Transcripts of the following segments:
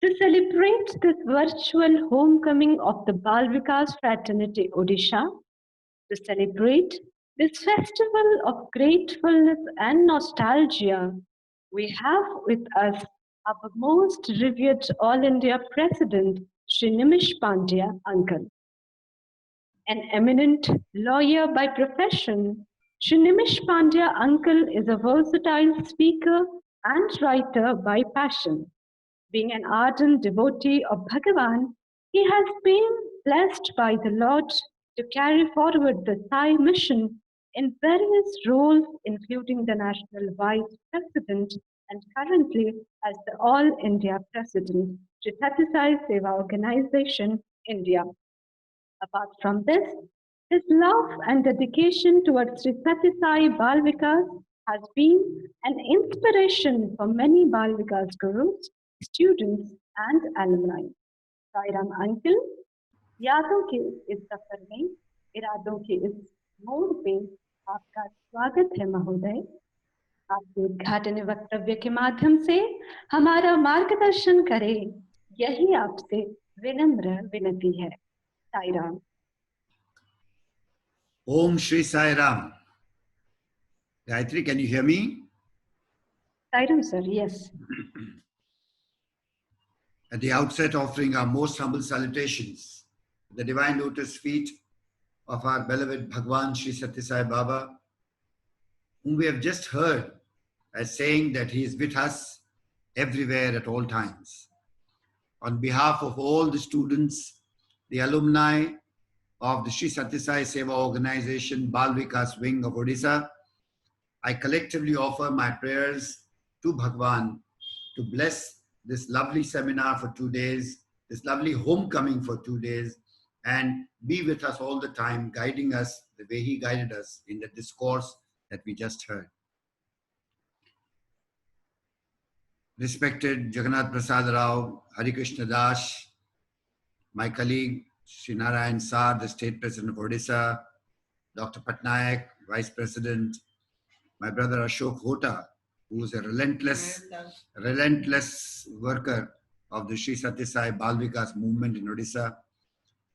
To celebrate this virtual homecoming of the Bal Vikas Fraternity Odisha, to celebrate this festival of gratefulness and nostalgia, we have with us our most revered All India President, Shri Nimish Pandya Uncle. An eminent lawyer by profession, Shri Nimish Pandya Uncle is a versatile speaker and writer by passion. Being an ardent devotee of Bhagavan, he has been blessed by the Lord to carry forward the Sai mission in various roles, including the National Vice President and currently as the All India President to Sathya Sai Seva Organization, India. Apart from this, his love and dedication towards Sri Sathya Sai Bal Vikas has been an inspiration for many Bal Vikas gurus, students, and alumni. Sairam Uncle, यादों के इस सफर में इरादों के इस मोड़ पे आपका स्वागत है महोदय। आपके उद्घाटन वक्तव्य के माध्यम से हमारा मार्गदर्शन करें, यही आपसे विनम्र विनती है। Sairam. Om Shri Sai Ram. Gayatri, can you hear me? Sairam sir, yes. At the outset, offering our most humble salutations to the divine lotus feet of our beloved Bhagwan Shri Sathya Sai Baba, whom we have just heard as saying that he is with us everywhere at all times. On behalf of all the students, the alumni of the Shri Sathya Sai Seva Organization Bal Vikas Wing of Odisha, I collectively offer my prayers to Bhagwan to bless this lovely seminar for 2 days, this lovely homecoming for 2 days, and be with us all the time, guiding us the way he guided us in the discourse that we just heard. Respected Jagannath Prasad Rao, Hari Krishna Das, my colleague Sri Narayan Sar, the State President of Odisha, Dr. Patnaik, Vice President, my brother Ashok Hota, who is a relentless worker of the Sri Sathya Sai Bal Vikas movement in Odisha,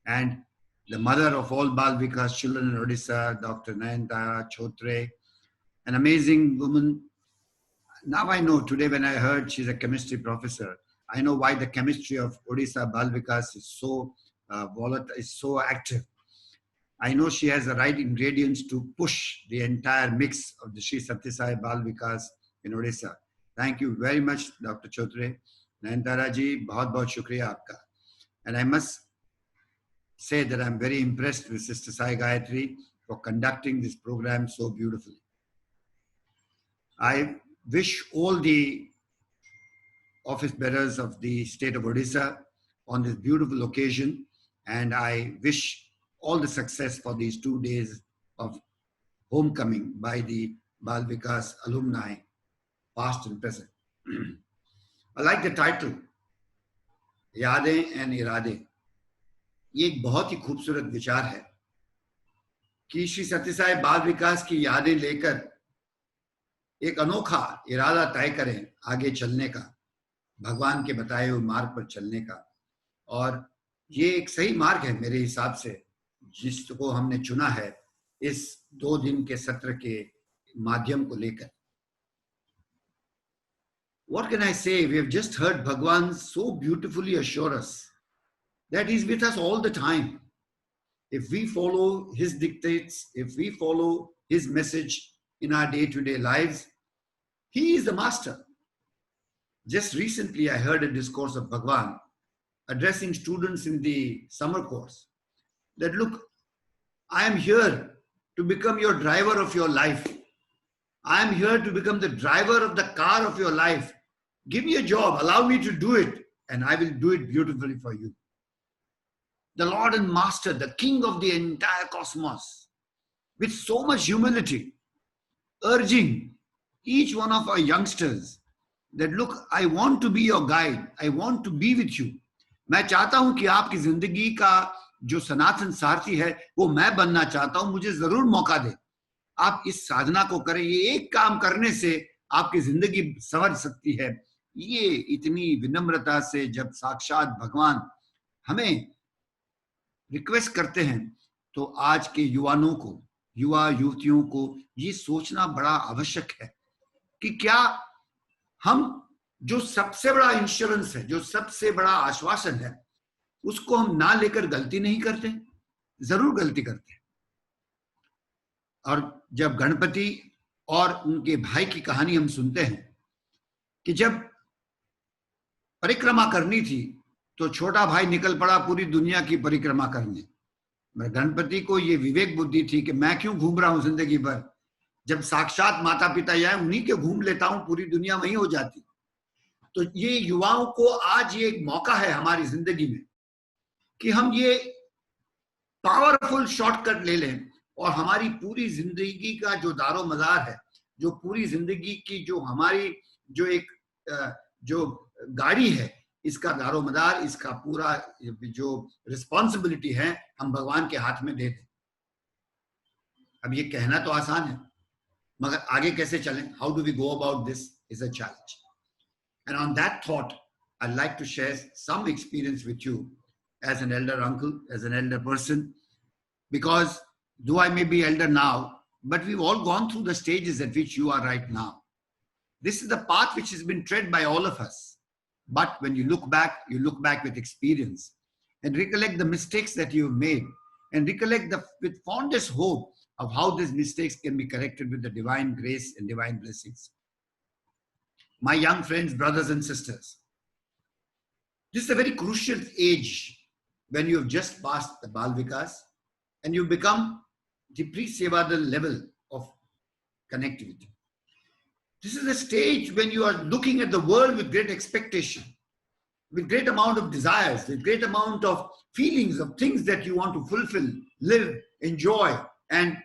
and the mother of all Bal Vikas children in Odisha, Dr. Nayantara Chotre, an amazing woman. Now I know, today when I heard she's a chemistry professor, I know why the chemistry of Odisha Bal Vikas is so volatile, is so active. I know she has the right ingredients to push the entire mix of the Sri Sathya Sai Bal Vikas in Odisha. Thank you very much, Dr. Chotre. Nayantara ji, bahut shukriya aapka. And I must say that I'm very impressed with Sister Sai Gayatri for conducting this program so beautifully. I wish all the office bearers of the state of Odisha on this beautiful occasion, and I wish all the success for these 2 days of homecoming by the Bal Vikas alumni, past and present. I like the title, Yadein and Irade. ये एक बहुत ही खूबसूरत विचार है कि श्री सत्य साई बाल विकास की यादें लेकर एक अनोखा इरादा तय करें आगे चलने का, भगवान के बताए हुए मार्ग पर चलने का। और ये एक सही मार्ग है मेरे हिसाब से, जिसको हमने चुना है इस 2 दिन के सत्र के माध्यम को लेकर। What can I say? We have just heard Bhagwan so beautifully assure us that he's with us all the time. If we follow his dictates, if we follow his message in our day-to-day lives, he is the master. Just recently, I heard a discourse of Bhagwan addressing students in the summer course that, look, I am here to become your driver of your life. I am here to become the driver of the car of your life. Give me a job, allow me to do it, and I will do it beautifully for you. The Lord and Master, the King of the entire cosmos, with so much humility, urging each one of our youngsters that, look, I want to be your guide. I want to be with you. मैं चाहता हूं कि आपकी जिंदगी का जो सनातन सारथी है वो मैं बनना चाहता हूं, मुझे जरूर मौका दे। आप इस साधना को करें, ये एक काम करने से आपकी जिंदगी संवर सकती है। ये इतनी विनम्रता से जब साक्षात भगवान हमें रिक्वेस्ट करते हैं, तो आज के युवाओं को, युवा युवतियों को ये सोचना बड़ा आवश्यक है कि क्या हम जो सबसे बड़ा इंश्योरेंस है, जो सबसे बड़ा आश्वासन है, उसको हम ना लेकर गलती नहीं करते? जरूर गलती करते हैं। और जब गणपति और उनके भाई की कहानी हम सुनते हैं कि जब परिक्रमा करनी थी तो छोटा भाई निकल पड़ा पूरी दुनिया की परिक्रमा करने। गणपति को ये विवेक बुद्धि थी कि मैं क्यों घूम रहा हूं जिंदगी भर, जब साक्षात माता पिता आए उन्हीं के घूम लेता हूं, पूरी दुनिया वही हो जाती। तो ये युवाओं को आज ये एक मौका है हमारी जिंदगी में कि हम ये पावरफुल शॉर्टकट ले लें और हमारी पूरी जिंदगी का जो दारो मदार है, जो पूरी जिंदगी की जो हमारी जो एक जो गाड़ी है, इसका दारो मदार, इसका पूरा जो रिस्पॉन्सिबिलिटी है, हम भगवान के हाथ में दे दें। अब ये कहना तो आसान है, मगर आगे कैसे चलें? How do we go about this is a challenge. And on that thought I'd like to share some experience with you as an elder uncle, as an elder person, because though I may be elder now, but we've all gone through the stages at which you are right now. This is the path which has been tread by all of us. But when you look back with experience and recollect the mistakes that you've made and recollect with fondest hope of how these mistakes can be corrected with the divine grace and divine blessings. My young friends, brothers and sisters, this is a very crucial age when you have just passed the Bal Vikas and you become the pre-Sevadal level of connectivity. This is a stage when you are looking at the world with great expectation, with great amount of desires, with great amount of feelings of things that you want to fulfill, live, enjoy, and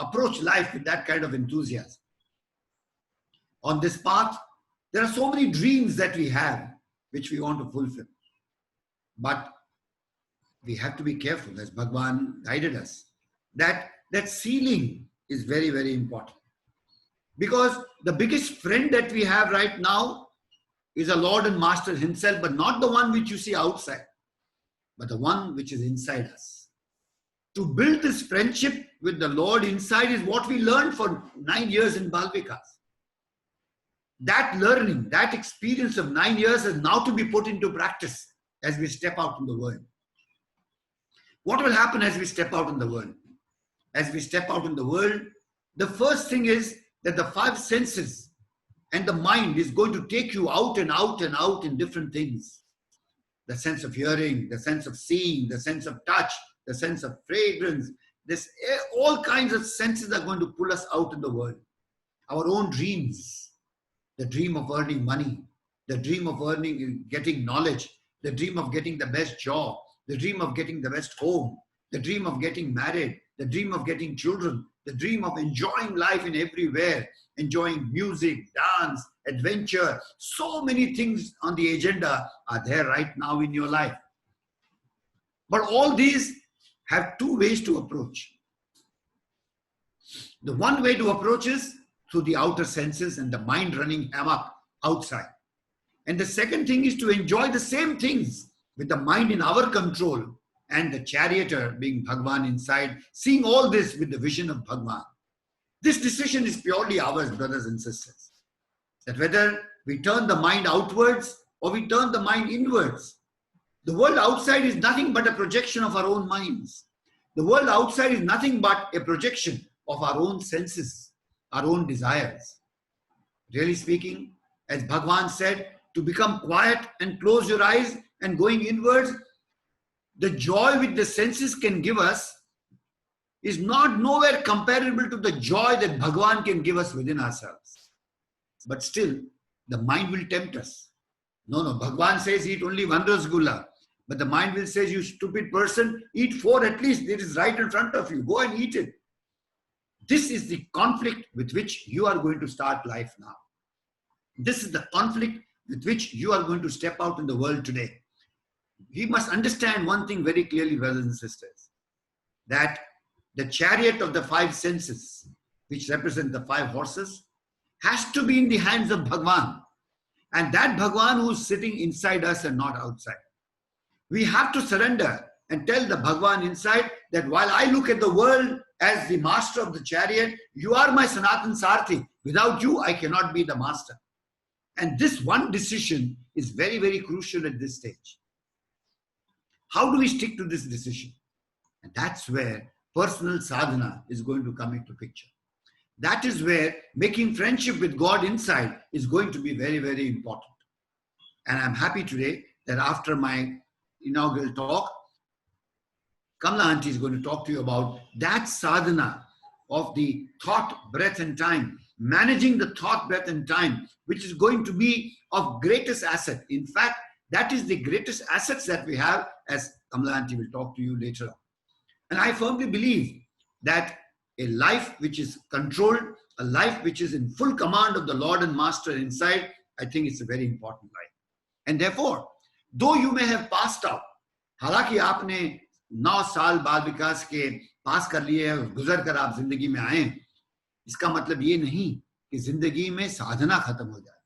approach life with that kind of enthusiasm. On this path, there are so many dreams that we have which we want to fulfill. But we have to be careful, as Bhagwan guided us, that ceiling is very, very important. Because the biggest friend that we have right now is a Lord and Master himself, but not the one which you see outside, but the one which is inside us. To build this friendship with the Lord inside is what we learned for 9 years in Bal Vikas. That learning, that experience of 9 years is now to be put into practice as we step out in the world. What will happen as we step out in the world? As we step out in the world, the first thing is that the 5 senses and the mind is going to take you out and out and out in different things. The sense of hearing, the sense of seeing, the sense of touch, the sense of fragrance. All kinds of senses are going to pull us out in the world. Our own dreams, the dream of earning money, the dream of getting knowledge, the dream of getting the best job, the dream of getting the best home, the dream of getting married, the dream of getting children, the dream of enjoying life in everywhere, enjoying music, dance, adventure. So many things on the agenda are there right now in your life. But all these have 2 ways to approach. The one way to approach is through the outer senses and the mind running amok outside. And the second thing is to enjoy the same things with the mind in our control and the charioteer being Bhagwan inside, seeing all this with the vision of Bhagwan. This decision is purely ours, brothers and sisters. That whether we turn the mind outwards or we turn the mind inwards. The world outside is nothing but a projection of our own minds. The world outside is nothing but a projection of our own senses, our own desires. Really speaking, as Bhagwan said, to become quiet and close your eyes and going inwards, the joy which the senses can give us is nowhere comparable to the joy that Bhagwan can give us within ourselves. But still, the mind will tempt us. No, Bhagwan says eat only 1 rasgulla. But the mind will say, you stupid person, eat 4 at least. It is right in front of you. Go and eat it. This is the conflict with which you are going to start life now. This is the conflict with which you are going to step out in the world today. We must understand one thing very clearly, brothers and sisters, that the chariot of the 5 senses, which represent the 5 horses, has to be in the hands of Bhagwan. And that Bhagwan who's sitting inside us and not outside. We have to surrender and tell the Bhagwan inside that while I look at the world as the master of the chariot, you are my Sanatan Sarthi. Without you, I cannot be the master. And this one decision is very, very crucial at this stage. How do we stick to this decision? And that's where personal sadhana is going to come into picture. That is where making friendship with God inside is going to be very, very important. And I'm happy today that after my inaugural talk, Kamla Aunty is going to talk to you about that sadhana of the thought, breath and time, managing the thought, breath and time, which is going to be of greatest asset. In fact, that is the greatest assets that we have, as Kamla Aunty will talk to you later on. And I firmly believe that a life which is controlled, a life which is in full command of the Lord and Master inside, I think it's a very important life. And therefore, though you may have passed out, हालांकि आपने 9 साल बाल विकास के पास कर लिए और गुजर कर आप जिंदगी में आए, इसका मतलब ये नहीं कि जिंदगी में साधना खत्म हो जाए.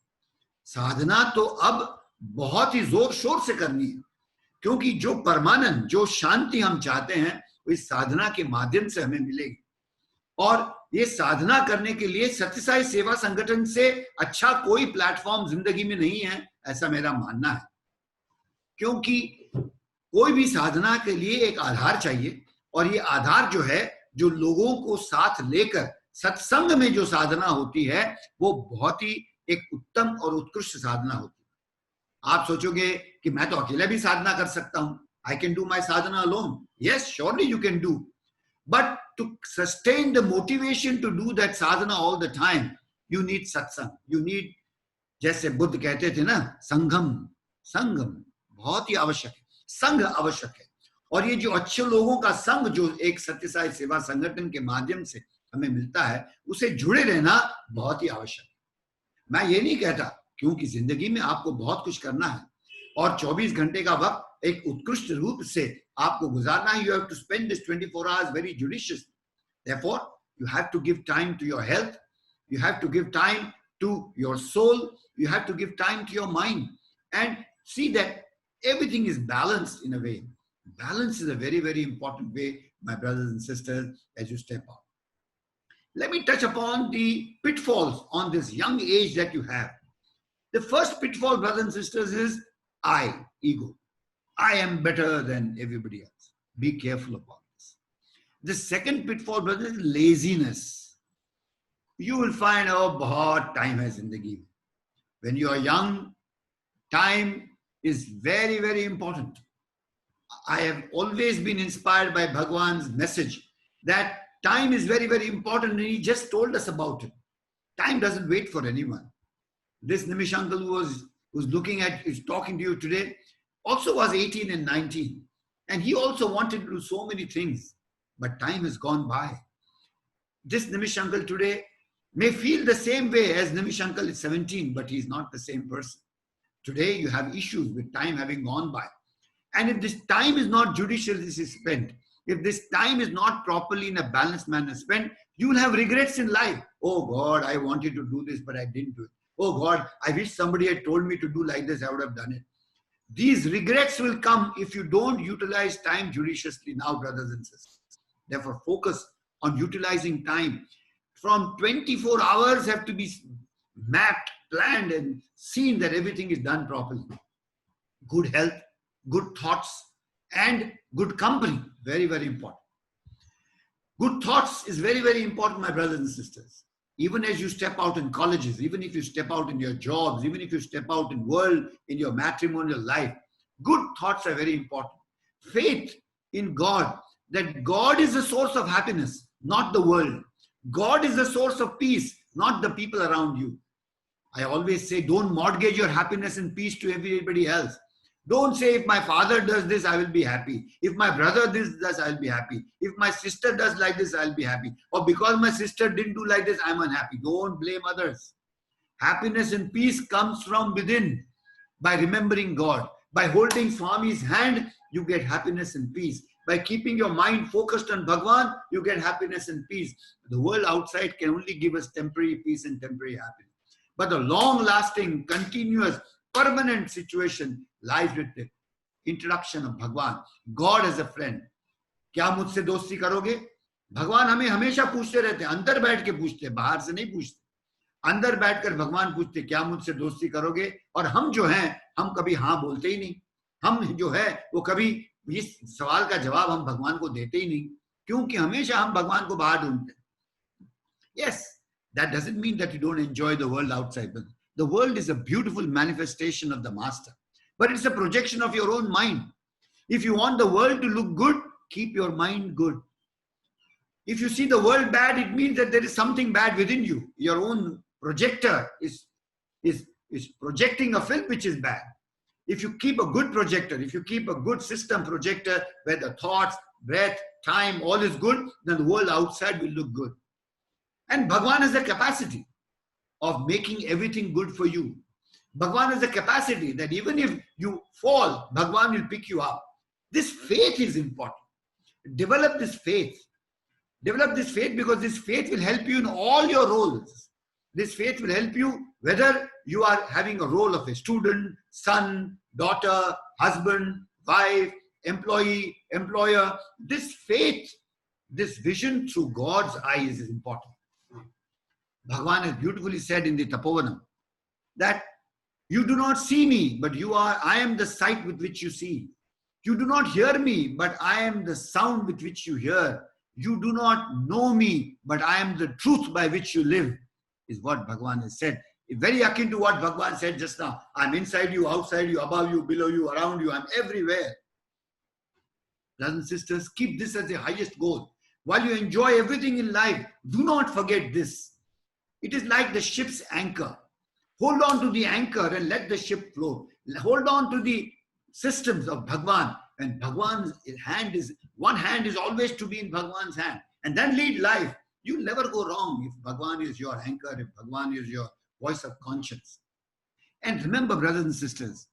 साधना तो अब बहुत ही जोर शोर से करनी है, क्योंकि जो परमानंद, जो शांति हम चाहते हैं, वो इस साधना के माध्यम से हमें मिलेगी. और ये साधना करने के लिए सत्यसाई सेवा संगठन से अच्छा कोई प्लेटफॉर्म जिंदगी में नहीं है, ऐसा मेरा मानना है. क्योंकि कोई भी साधना के लिए एक आधार चाहिए, और ये आधार जो है, जो लोगों को साथ लेकर सत्संग में जो साधना होती है, वो बहुत ही एक उत्तम और उत्कृष्ट साधना होती है. आप सोचोगे कि मैं तो अकेला भी साधना कर सकता हूं, I can do my sadhana alone. Yes, surely you can do. But to sustain the motivation to do that sadhana all the time, you need satsang. You need, जैसे बुद्ध कहते थे ना, संगम. संगम बहुत ही आवश्यक है, संघ आवश्यक है. और ये जो अच्छे लोगों का संग जो एक सत्यसाई सेवा संगठन के माध्यम से हमें मिलता है, उसे जुड़े रहना बहुत ही आवश्यक है. मैं ये नहीं कहता, क्योंकि जिंदगी में आपको बहुत कुछ करना है और 24 घंटे का वक्त एक उत्कृष्ट रूप से आपको गुजारना है. You have to spend this 24 hours very judiciously. Therefore, you have to give time to your health. You have to give time to your soul. You have to give time to your mind and see that everything is balanced in a way. Balance is a very, very important way, my brothers and sisters, as you step out. Let me touch upon the pitfalls on this young age that you have. The first pitfall, brothers and sisters, is I, ego. I am better than everybody else. Be careful about this. The second pitfall, brother, is laziness. You will find, oh, bahut time hai zindagi. When you are young, time is very, very important. I have always been inspired by Bhagwan's message that time is very, very important, and he just told us about it. Time doesn't wait for anyone. This Nimish uncle who's looking at, is talking to you today, also was 18 and 19. And he also wanted to do so many things, but time has gone by. This Nimish uncle today may feel the same way as Nimish uncle is 17, but he's not the same person. Today you have issues with time having gone by. And if this time is not judiciously spent, if this time is not properly in a balanced manner spent, you will have regrets in life. Oh God, I wanted to do this, but I didn't do it. Oh God, I wish somebody had told me to do like this, I would have done it. These regrets will come if you don't utilize time judiciously now, brothers and sisters. Therefore, focus on utilizing time. From 24 hours have to be mapped, planned, and seen that everything is done properly. Good health, good thoughts, and good company. Very, very important. Good thoughts is very, very important, my brothers and sisters. Even as you step out in colleges, even if you step out in your jobs, even if you step out in world, in your matrimonial life, good thoughts are very important. Faith in God, that God is the source of happiness, not the world. God is the source of peace, not the people around you. I always say, don't mortgage your happiness and peace to everybody else. Don't say, if my father does this, I will be happy. If my brother does, I'll be happy. If my sister does like this, I'll be happy. Or because my sister didn't do like this, I'm unhappy. Don't blame others. Happiness and peace comes from within by remembering God. By holding Swami's hand, you get happiness and peace. By keeping your mind focused on Bhagwan, you get happiness and peace. The world outside can only give us temporary peace and temporary happiness. But the long-lasting, continuous, permanent situation lies with the introduction of Bhagwan, God as a friend. क्या मुझसे दोस्ती करोगे? भगवान हमें हमेशा पूछते रहते हैं, अंदर बैठ के पूछते हैं, बाहर से नहीं पूछते. अंदर बैठकर भगवान पूछते क्या मुझसे दोस्ती करोगे? और हम जो हैं, हम कभी हाँ बोलते ही नहीं. हम जो है वो कभी इस सवाल का जवाब हम भगवान को देते ही नहीं, क्योंकि हमेशा हम भगवान को बाहर ढूंढते हैं. Yes, that doesn't mean that you don't enjoy the world outside, but the world is a beautiful manifestation of the master, but it's a projection of your own mind. If you want the world to look good, keep your mind good. If you see the world bad, it means that there is something bad within you. Your own projector is projecting a film which is bad. If you keep a good projector, if you keep a good system projector where the thoughts, breath, time, all is good, then the world outside will look good. And Bhagwan has the capacity of making everything good for you. Bhagwan has the capacity that even if you fall, Bhagwan will pick you up. This faith is important. Develop this faith. Develop this faith, because this faith will help you in all your roles. This faith will help you whether you are having a role of a student, son, daughter, husband, wife, employee, employer. This faith, this vision through God's eyes is important. Bhagavan has beautifully said in the Tapovanam that you do not see me, but I am the sight with which you see. You do not hear me, but I am the sound with which you hear. You do not know me, but I am the truth by which you live, is what Bhagavan has said. Very akin to what Bhagavan said just now. I'm inside you, outside you, above you, below you, around you. I'm everywhere. Brothers and sisters, keep this as the highest goal. While you enjoy everything in life, do not forget this. It is like the ship's anchor. Hold on to the anchor and let the ship float. Hold on to the systems of Bhagavan. And Bhagavan's hand is, one hand is always to be in Bhagavan's hand. And then lead life. You'll never go wrong if Bhagavan is your anchor, if Bhagavan is your voice of conscience. And remember, brothers and sisters,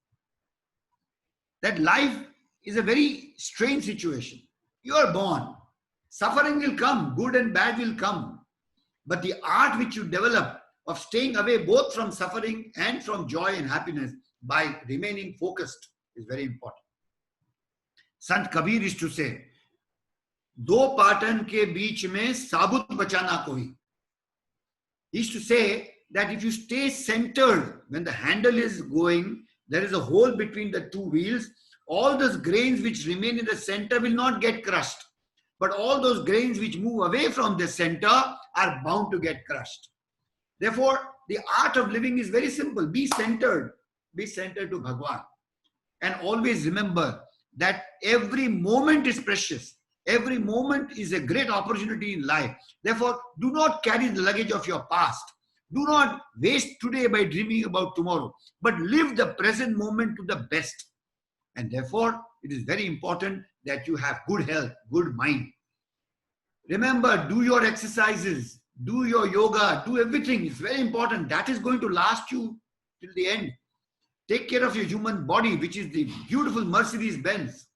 that life is a very strange situation. You are born. Suffering will come. Good and bad will come. But the art which you develop of staying away both from suffering and from joy and happiness by remaining focused is very important. Sant Kabir used to say, "Do patan ke beech mein sabut bachana koi." He used to say that if you stay centered, when the handle is going, there is a hole between the two wheels, all those grains which remain in the center will not get crushed. But all those grains which move away from the center are bound to get crushed. Therefore, the art of living is very simple. Be centered. Be centered to Bhagwan. And always remember that every moment is precious. Every moment is a great opportunity in life. Therefore, do not carry the luggage of your past. Do not waste today by dreaming about tomorrow, but live the present moment to the best. And therefore, it is very important that you have good health, good mind. Remember, do your exercises, do your yoga, do everything. It's very important. That is going to last you till the end. Take care of your human body, which is the beautiful Mercedes-Benz.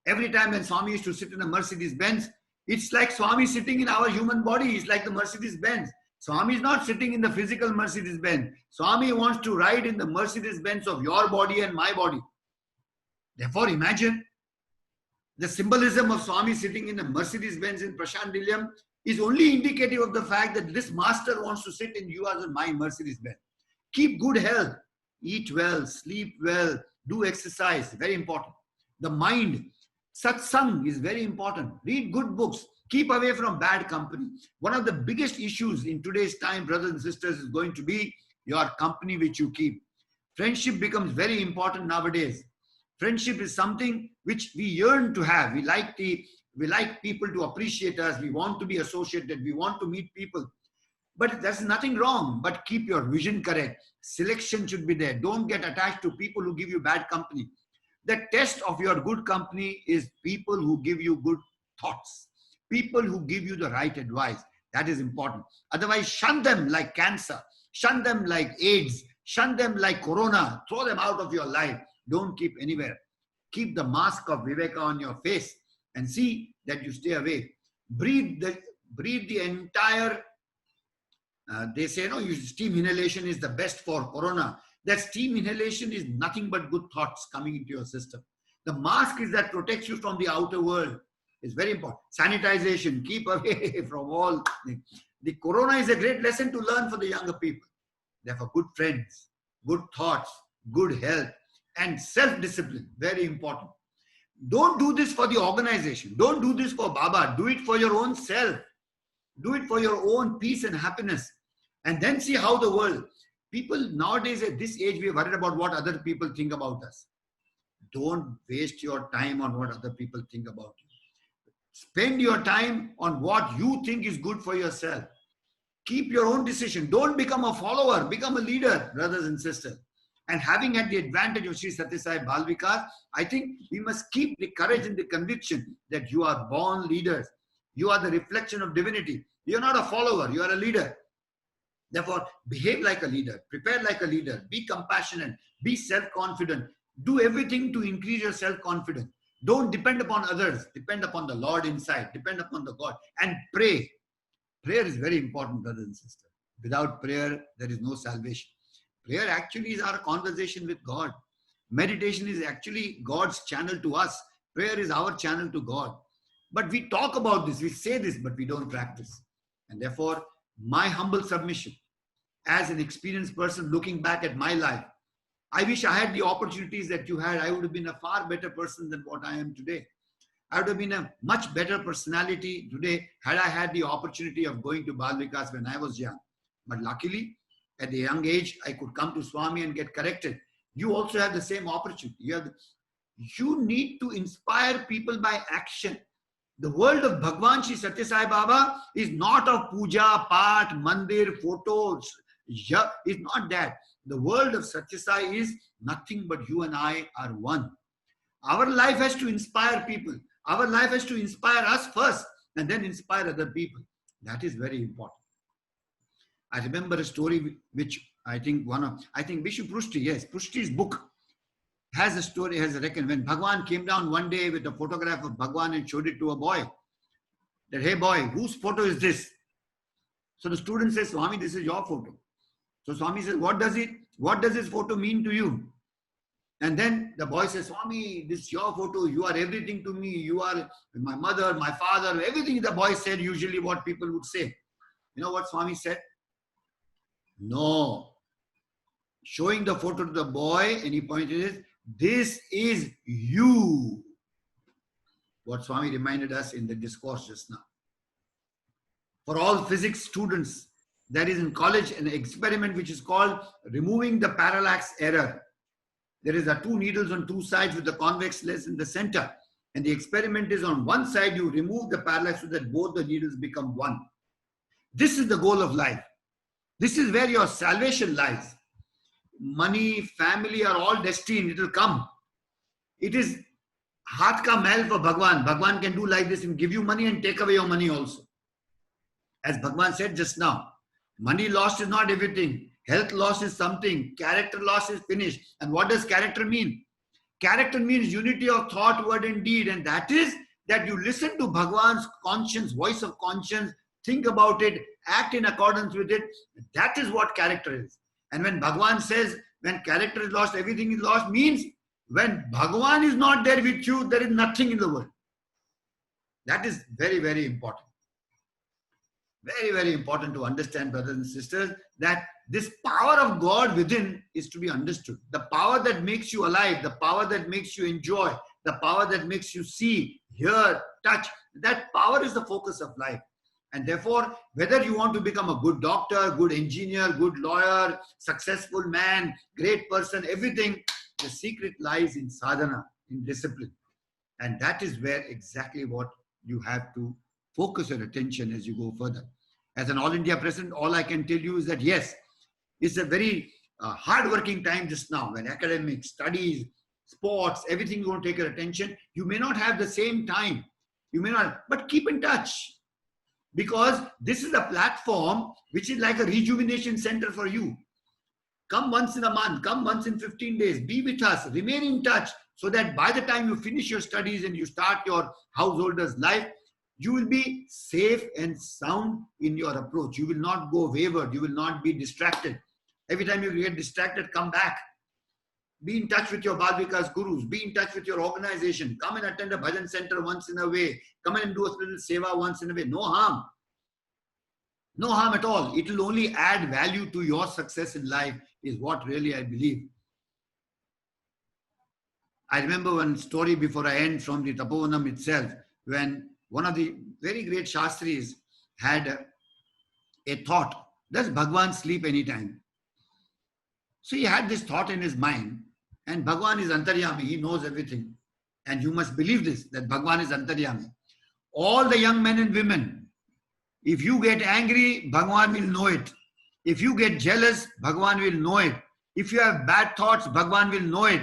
Every time when Swami used to sit in a Mercedes-Benz, it's like Swami sitting in our human body. It's like the Mercedes-Benz. Swami is not sitting in the physical Mercedes-Benz. Swami wants to ride in the Mercedes-Benz of your body and my body. Therefore, imagine the symbolism of Swami sitting in a Mercedes-Benz in Prashant Nilayam is only indicative of the fact that this master wants to sit in yours and my Mercedes-Benz. Keep good health. Eat well, sleep well, do exercise. Very important. The mind. Satsang is very important. Read good books. Keep away from bad company. One of the biggest issues in today's time, brothers and sisters, is going to be your company which you keep. Friendship becomes very important nowadays. Friendship is something which we yearn to have. We like people to appreciate us. We want to be associated. We want to meet people. But there's nothing wrong. But keep your vision correct. Selection should be there. Don't get attached to people who give you bad company. The test of your good company is people who give you good thoughts. People who give you the right advice. That is important. Otherwise, shun them like cancer. Shun them like AIDS. Shun them like corona. Throw them out of your life. Don't keep anywhere. Keep the mask of Viveka on your face and see that you stay away. Breathe the entire They say, no, steam inhalation is the best for corona. That steam inhalation is nothing but good thoughts coming into your system. The mask is that protects you from the outer world. It's very important. Sanitization, keep away from all things. The corona is a great lesson to learn for the younger people. Therefore, good friends, good thoughts, good health, and self-discipline, very important. Don't do this for the organization. Don't do this for Baba. Do it for your own self. Do it for your own peace and happiness. And then see how the world. People nowadays at this age, we are worried about what other people think about us. Don't waste your time on what other people think about you. Spend your time on what you think is good for yourself. Keep your own decision. Don't become a follower. Become a leader, brothers and sisters. And having had the advantage of Sri Satya Sai Bal Vikas, I think we must keep the courage and the conviction that you are born leaders. You are the reflection of divinity. You are not a follower. You are a leader. Therefore, behave like a leader. Prepare like a leader. Be compassionate. Be self-confident. Do everything to increase your self-confidence. Don't depend upon others. Depend upon the Lord inside. Depend upon the God. And pray. Prayer is very important, brothers and sisters. Without prayer, there is no salvation. Prayer actually is our conversation with God. Meditation is actually God's channel to us. Prayer is our channel to God. But we talk about this, we say this, but we don't practice. And therefore, my humble submission, as an experienced person looking back at my life, I wish I had the opportunities that you had. I would have been a far better person than what I am today. I would have been a much better personality today had I had the opportunity of going to Bal Vikas when I was young. But luckily, at a young age, I could come to Swami and get corrected. You also have the same opportunity. You need to inspire people by action. The world of Bhagwan Shri Satya Sai Baba is not of puja, path, mandir, photos. It's not that. The world of Satya Sai is nothing but you and I are one. Our life has to inspire people. Our life has to inspire us first and then inspire other people. That is very important. I remember a story which I think Bishop Prushti, yes, Prushti's book has a story, has a reckon. When Bhagwan came down one day with a photograph of Bhagwan and showed it to a boy, that, hey boy, whose photo is this? So the student says, Swami, this is your photo. So Swami says, what does this photo mean to you? And then the boy says, Swami, this is your photo. You are everything to me. You are my mother, my father, everything the boy said, usually what people would say. You know what Swami said? No. Showing the photo to the boy, and he pointed it, this is you. What Swami reminded us in the discourse just now. For all physics students, there is in college an experiment which is called removing the parallax error. There is 2 needles on 2 sides with the convex lens in the center. And the experiment is on one side, you remove the parallax so that both the needles become one. This is the goal of life. This is where your salvation lies. Money, family are all destined. It will come. It is haath ka mail for Bhagwan. Bhagwan can do like this and give you money and take away your money also. As Bhagwan said just now, money lost is not everything. Health loss is something. Character loss is finished. And what does character mean? Character means unity of thought, word and deed. And that is that you listen to Bhagwan's conscience, voice of conscience, think about it, act in accordance with it. That is what character is. And when Bhagwan says, when character is lost, everything is lost, means when Bhagwan is not there with you, there is nothing in the world. That is very, very important. Very, very important to understand, brothers and sisters, that this power of God within is to be understood. The power that makes you alive, the power that makes you enjoy, the power that makes you see, hear, touch, that power is the focus of life. And therefore, whether you want to become a good doctor, good engineer, good lawyer, successful man, great person, everything, the secret lies in sadhana, in discipline. And that is where exactly what you have to focus your attention as you go further. As an All India President, all I can tell you is that yes, it's a very hard-working time just now, when academics, studies, sports, everything you want to take your attention. You may not have the same time. You may not, but keep in touch. Because this is a platform which is like a rejuvenation center for you. Come once in a month, come once in 15 days, be with us, remain in touch, so that by the time you finish your studies and you start your householder's life, You will be safe and sound in your approach. You will not go wayward. You will not be distracted. Every time you get distracted, come back. Be in touch with your Bal Vikas gurus. Be in touch with your organization. Come and attend a bhajan center once in a way. Come and do a little seva once in a way. No harm. No harm at all. It will only add value to your success in life, is what really I believe. I remember one story before I end from the Tapovanam itself, when one of the very great Shastris had a thought, does Bhagwan sleep anytime? So he had this thought in his mind, and Bhagwan is Antaryami, he knows everything. And you must believe this, that Bhagwan is Antaryami. All the young men and women, if you get angry, Bhagwan will know it. If you get jealous, Bhagwan will know it. If you have bad thoughts, Bhagwan will know it.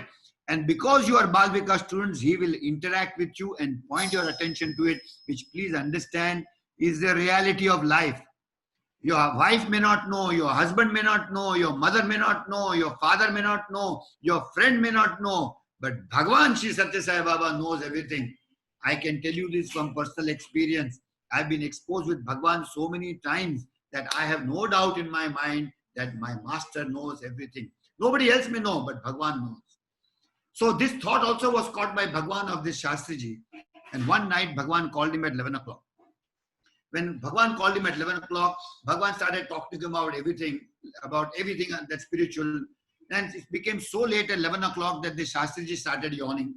And because you are Bal Vikas students, he will interact with you and point your attention to it, which please understand is the reality of life. Your wife may not know, your husband may not know, your mother may not know, your father may not know, your friend may not know, but Bhagwan Shri Satya Sai Baba knows everything. I can tell you this from personal experience. I've been exposed with Bhagwan so many times that I have no doubt in my mind that my master knows everything. Nobody else may know, but Bhagwan knows. So this thought also was caught by Bhagwan of this Shastriji. And one night Bhagwan called him at 11 o'clock. When Bhagwan called him at 11 o'clock, Bhagwan started talking to him about everything that's spiritual. And it became so late at 11 o'clock that the Shastriji started yawning.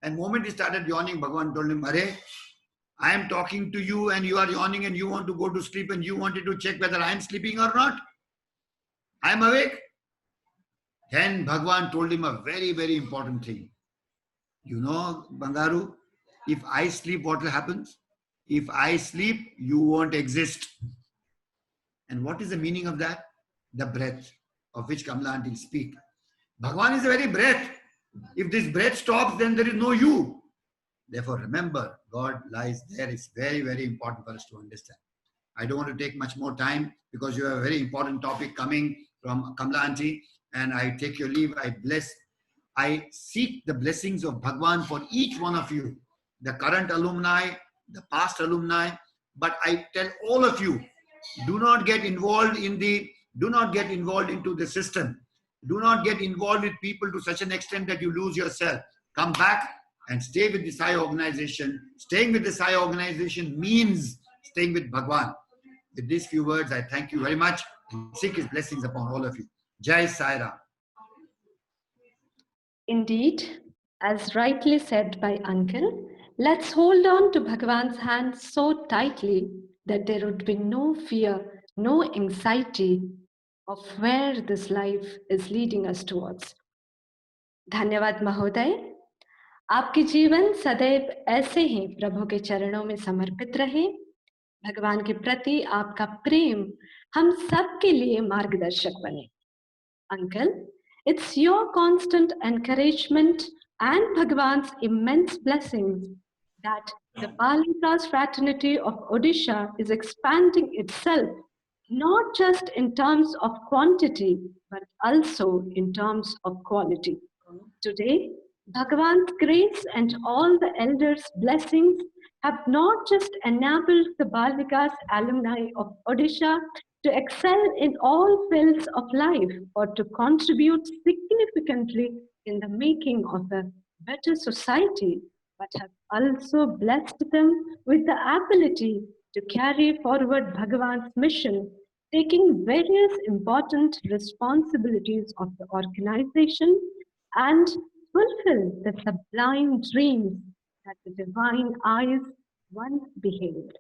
And the moment he started yawning, Bhagwan told him, Are, I am talking to you and you are yawning and you want to go to sleep and you wanted to check whether I am sleeping or not. I am awake. Then Bhagwan told him a very, very important thing. You know, Bangaru, if I sleep, what will happen? If I sleep, you won't exist. And what is the meaning of that? The breath of which Kamala Aunty speak. Bhagwan is the very breath. If this breath stops, then there is no you. Therefore, remember, God lies there. It's very, very important for us to understand. I don't want to take much more time because you have a very important topic coming from Kamala Aunty. And I take your leave. I seek the blessings of Bhagwan for each one of you, the current alumni, the past alumni. But I tell all of you, do not get involved into the system. Do not get involved with people to such an extent that you lose yourself. Come back and stay with the Sai organization. Staying with the Sai organization means staying with Bhagwan. With these few words, I thank you very much and seek his blessings upon all of you. Jai Sai Ram. Indeed, as rightly said by Uncle, let's hold on to Bhagwan's hand so tightly that there would be no fear, no anxiety of where this life is leading us towards. धन्यवाद महोदय. आपके जीवन सदैव ऐसे ही प्रभु के चरणों में समर्पित रहे. भगवान के प्रति आपका प्रेम हम सब के लिए मार्गदर्शक बने. Uncle, it's your constant encouragement and Bhagwan's immense blessings that the Bal Vikas fraternity of Odisha is expanding itself, not just in terms of quantity, but also in terms of quality. Today, Bhagwan's grace and all the elders' blessings have not just enabled the Bal Vikas alumni of Odisha to excel in all fields of life or to contribute significantly in the making of a better society, but have also blessed them with the ability to carry forward Bhagwan's mission, taking various important responsibilities of the organization and fulfill the sublime dreams that the divine eyes once beheld.